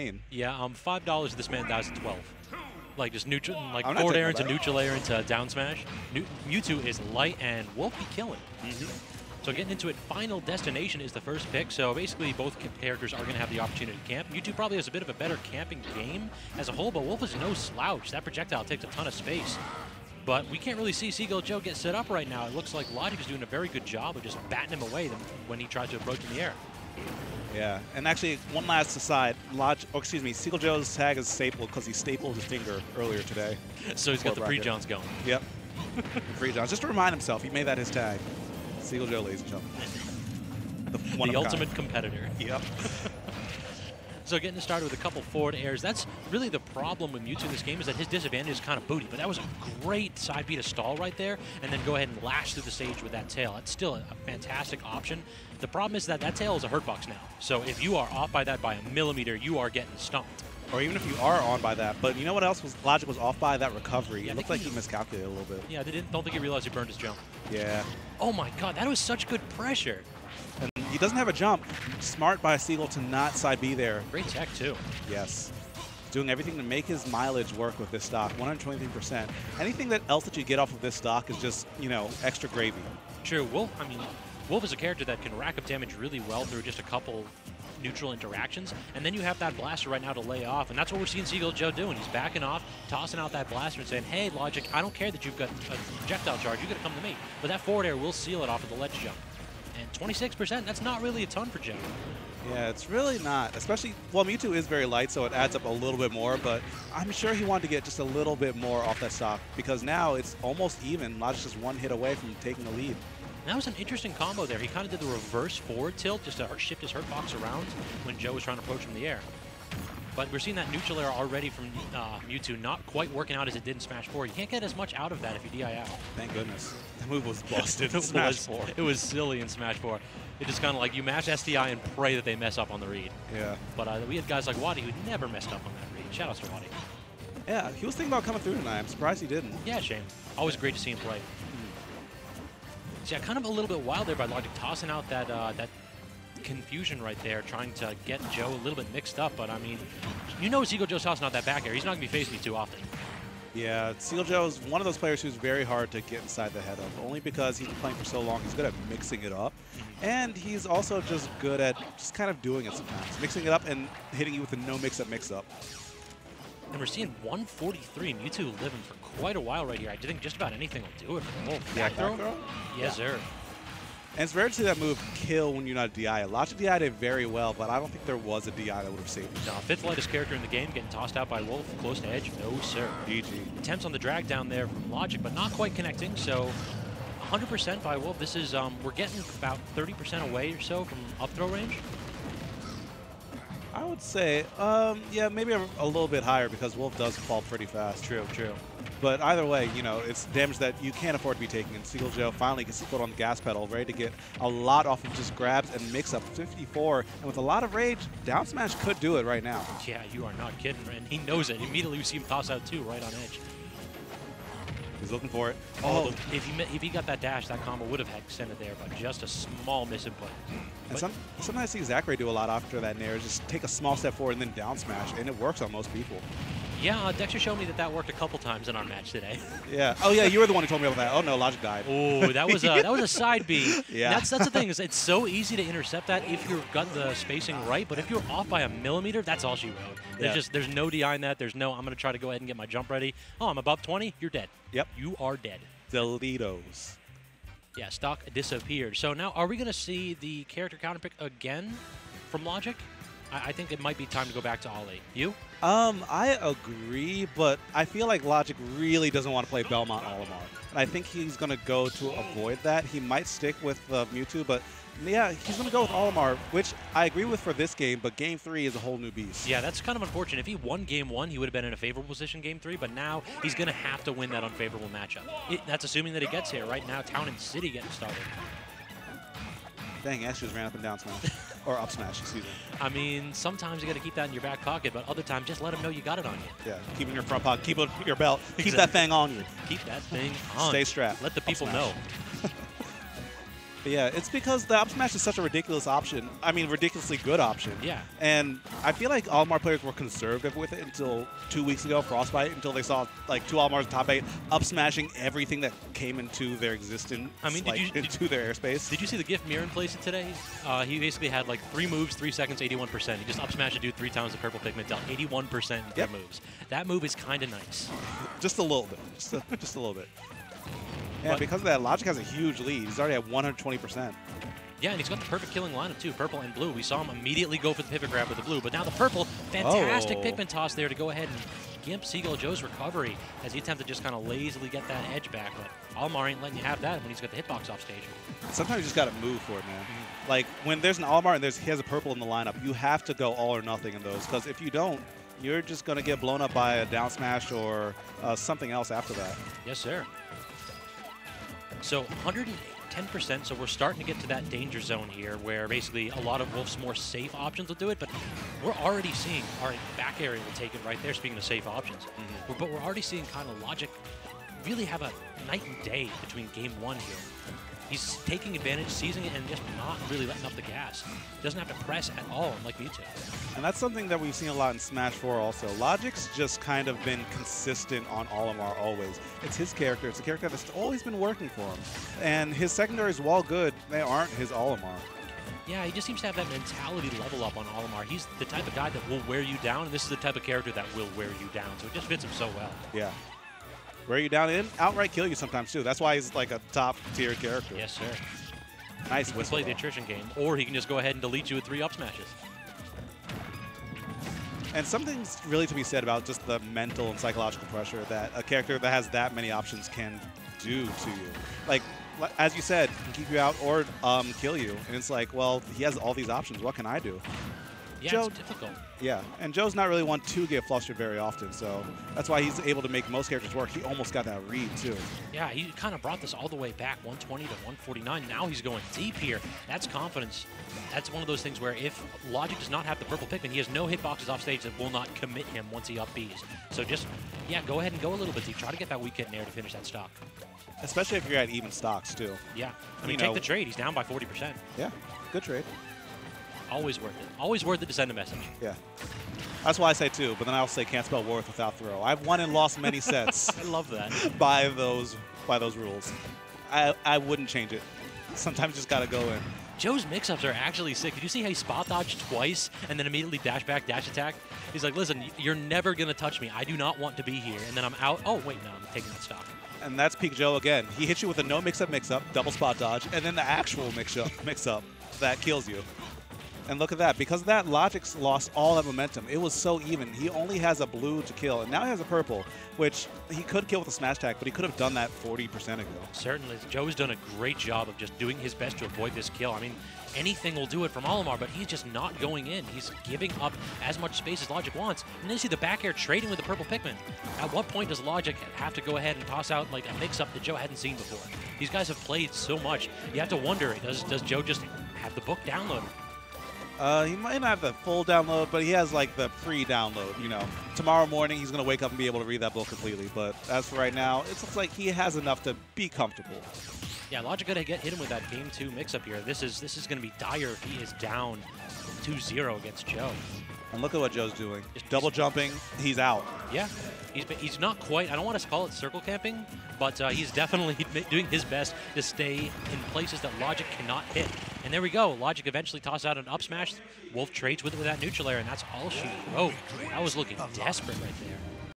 insane. Yeah, $5 this man dies at 12. Like just neutral, like I'm not forward taking air into that. neutral air into down smash. Mewtwo is light and Wolf be killing. So getting into it, Final Destination is the first pick. So basically both characters are going to have the opportunity to camp. Mewtwo probably has a bit of a better camping game as a whole, but Wolf is no slouch. That projectile takes a ton of space. But we can't really see Seagull Joe get set up right now. It looks like Logic is doing a very good job of just batting him away when he tries to approach in the air. Yeah, and actually, one last aside, Seagull Joe's tag is stapled because he stapled his finger earlier today. So he's got the pre-Johns going. Yep. Pre-Johns. Just to remind himself, he made that his tag. Seagull Joe, ladies and gentlemen. The ultimate competitor. Yep. So getting started with a couple forward airs. That's really the problem with Mewtwo in this game, is that his disadvantage is kind of booty. But that was a great side B to stall right there, and then go ahead and lash through the stage with that tail. It's still a fantastic option. The problem is that that tail is a hurt box now. So if you are off by that by a millimeter, you are getting stomped. Or even if you are on by that. But you know what else Logic was off by? That recovery. Yeah, it looked like he miscalculated a little bit. Yeah, don't think he realized he burned his jump. Yeah. Oh my god, that was such good pressure. And he doesn't have a jump. Smart by Seagull to not side B there. Great tech, too. Yes. Doing everything to make his mileage work with this stock, 123%. Anything else that you get off of this stock is just, you know, extra gravy. True. Wolf is a character that can rack up damage really well through just a couple neutral interactions, and then you have that blaster right now to lay off, and that's what we're seeing Seagull Joe doing. He's backing off, tossing out that blaster and saying, hey, Logic, I don't care that you've got a projectile charge, you got to come to me. But that forward air will seal it off of the ledge jump. And 26%, that's not really a ton for Joe. Yeah, it's really not, especially, well, Mewtwo is very light, so it adds up a little bit more, but I'm sure he wanted to get just a little bit more off that stock, because now it's almost even. Logic's just one hit away from taking the lead. That was an interesting combo there. He kind of did the reverse forward tilt just to shift his hurt box around when Joe was trying to approach from the air. But we're seeing that neutral air already from Mewtwo not quite working out as it did in Smash 4. You can't get as much out of that if you DI out. Thank goodness. That move was busted in Smash 4. It was silly in Smash 4. It just kind of like you mash SDI and pray that they mess up on the read. Yeah. But we had guys like Wadi who never messed up on that read. Shoutouts to Wadi. Yeah, he was thinking about coming through tonight. I'm surprised he didn't. Yeah, shame. Always great to see him play. So yeah, kind of a little bit wild there by Logic, tossing out that that confusion right there, trying to get Joe a little bit mixed up. But I mean, you know Seagull Joe's tossing out that back air. He's not going to be facing me too often. Yeah, Seagull Joe is one of those players who's very hard to get inside the head of, only because he's been playing for so long. He's good at mixing it up, and he's also just good at just kind of doing it sometimes. Mixing it up and hitting you with a no mix-up mix-up. And we're seeing 143 Mewtwo living for quite a while right here. I think just about anything will do it for Wolf. Yeah, back throw? Yes, sir. And it's rare to see that move kill when you're not DI. Logic DI'd it very well, but I don't think there was a DI that would have saved him. No, fifth lightest character in the game getting tossed out by Wolf, close to edge. No, sir. GG. Attempts on the drag down there from Logic, but not quite connecting. So 100% by Wolf. This is, we're getting about 30% away or so from up throw range. I would say, yeah, maybe a little bit higher because Wolf does fall pretty fast. True, true. But either way, you know, it's damage that you can't afford to be taking. And Seagull Joe finally gets his foot on the gas pedal, ready to get a lot off of just grabs and mix up 54. And with a lot of rage, down smash could do it right now. Yeah, you are not kidding. And he knows it. Immediately we see him toss out two right on edge. He's looking for it. Oh, if he got that dash, that combo would have extended there, but just a small misinput. And sometimes I see Zachary do a lot after that nair, just take a small step forward and then down smash, and it works on most people. Yeah, Dexter showed me that that worked a couple times in our match today. Yeah. Oh yeah, you were the one who told me about that. Oh no, Logic died. Oh, that was a side B. Yeah. That's the thing, is it's so easy to intercept that if you've got the spacing right, but if you're off by a millimeter, that's all she wrote. There's no DI in that. There's no, I'm gonna try to go ahead and get my jump ready. Oh, I'm above 20. You're dead. Yep. You are dead. Deletos. Yeah, stock disappeared. So now, are we gonna see the character counterpick again from Logic? I think it might be time to go back to Ollie. You? I agree, but I feel like Logic really doesn't want to play Belmont Olimar. And I think he's going to go to avoid that. He might stick with Mewtwo, but yeah, he's going to go with Olimar, which I agree with for this game, but Game 3 is a whole new beast. Yeah, that's kind of unfortunate. If he won Game 1, he would have been in a favorable position Game 3, but now he's going to have to win that unfavorable matchup. That's assuming that he gets here. Right now, Town and City getting started. Dang, Ash just ran up and down smash. Or up smash, excuse me. I mean, sometimes you got to keep that in your back pocket, but other times just let him know you got it on you. Yeah, keep it in your front pocket, keep it in your belt, keep that thing on you. Keep that thing on. Stay strapped. Let the people know. But yeah, it's because the up smash is such a ridiculous option. I mean, ridiculously good option. Yeah. And I feel like Olimar players were conservative with it until 2 weeks ago, Frostbite, until they saw like 2 Olimars in top 8 up smashing everything that came into their existence, I mean, into their airspace. Did you see the GIF Mirren plays it today? He basically had like 3 moves, 3 seconds, 81%. He just up smashed a dude 3 times the purple pigment, dealt 81% in 3 moves. That move is kind of nice. Just a little bit. Just a little bit. Yeah, because of that, Logic has a huge lead. He's already at 120%. Yeah, and he's got the perfect killing lineup, too, purple and blue. We saw him immediately go for the pivot grab with the blue, but now the purple, fantastic pigment toss there to go ahead and gimp Seagull Joe's recovery as he attempted to just kind of lazily get that edge back, but Olimar ain't letting you have that when he's got the hitbox off stage. Sometimes you just got to move for it, man. Like, when there's an Olimar and he has a purple in the lineup, you have to go all or nothing in those, because if you don't, you're just going to get blown up by a down smash or something else after that. Yes, sir. So 110%, so we're starting to get to that danger zone here where basically a lot of Wolf's more safe options will do it, but we're already seeing our back area will take it right there, speaking of safe options. But we're already seeing kind of Logic really have a night and day between game 1 here. He's taking advantage, seizing it, and just not really letting up the gas. He doesn't have to press at all, unlike Mewtwo. And that's something that we've seen a lot in Smash 4 also. Logic's just kind of been consistent on Olimar always. It's his character. It's a character that's always been working for him. And his secondaries, while good, they aren't his Olimar. Yeah, he just seems to have that mentality level up on Olimar. He's the type of guy that will wear you down, and this is the type of character that will wear you down. So it just fits him so well. Yeah. Wear you down and outright kill you sometimes, too. That's why he's like a top-tier character. Yes, sir. Nice he can play the attrition game, or he can just go ahead and delete you with 3 up smashes. And something's really to be said about just the mental and psychological pressure that a character that has that many options can do to you. Like, as you said, he can keep you out or kill you. And it's like, well, he has all these options. What can I do? Yeah, Joe, it's difficult. Yeah, and Joe's not really one to get flustered very often, so that's why he's able to make most characters work. He almost got that read, too. Yeah, he kind of brought this all the way back, 120 to 149. Now he's going deep here. That's confidence. That's one of those things where if Logic does not have the purple Pikmin, he has no hitboxes off stage that will not commit him once he up Bs. So just, yeah, go ahead and go a little bit deep. Try to get that weak hit in there to finish that stock. Especially if you're at even stocks, too. Yeah. I mean, take the trade. He's down by 40%. Yeah, good trade. Always worth it. Always worth it to send a message. Yeah. That's why I say 2, but then I also say can't spell worth without throw. I've won and lost many sets. I love that. by those rules. I wouldn't change it. Sometimes you just got to go in. Joe's mix-ups are actually sick. Did you see how he spot dodged twice and then immediately dash back, dash attack? He's like, listen, you're never going to touch me. I do not want to be here. And then I'm out. Oh, wait, no, I'm taking that stock. And that's peak Joe again. He hits you with a no mix-up, double spot dodge, and then the actual mix-up that kills you. And look at that. Because of that, Logic's lost all that momentum. It was so even. He only has a blue to kill, and now he has a purple, which he could kill with a smash attack, but he could have done that 40% ago. Certainly. Joe's done a great job of just doing his best to avoid this kill. I mean, anything will do it from Olimar, but he's just not going in. He's giving up as much space as Logic wants. And then you see the back air trading with the purple Pikmin. At what point does Logic have to go ahead and toss out like a mix-up that Joe hadn't seen before? These guys have played so much. You have to wonder, does Joe just have the book downloaded? He might not have the full download, but he has like the pre-download, you know. Tomorrow morning he's going to wake up and be able to read that book completely, but as for right now, it looks like he has enough to be comfortable. Yeah, Logic got to hit him with that game 2 mix-up here. This is going to be dire if he is down 2-0 against Joe. And look at what Joe's doing. Double jumping, he's out. Yeah, he's not quite, I don't want to call it circle camping, but he's definitely doing his best to stay in places that Logic cannot hit. And there we go. Logic eventually tosses out an up smash. Wolf trades with it with that neutral air, and that's all she wrote. That was looking desperate right there.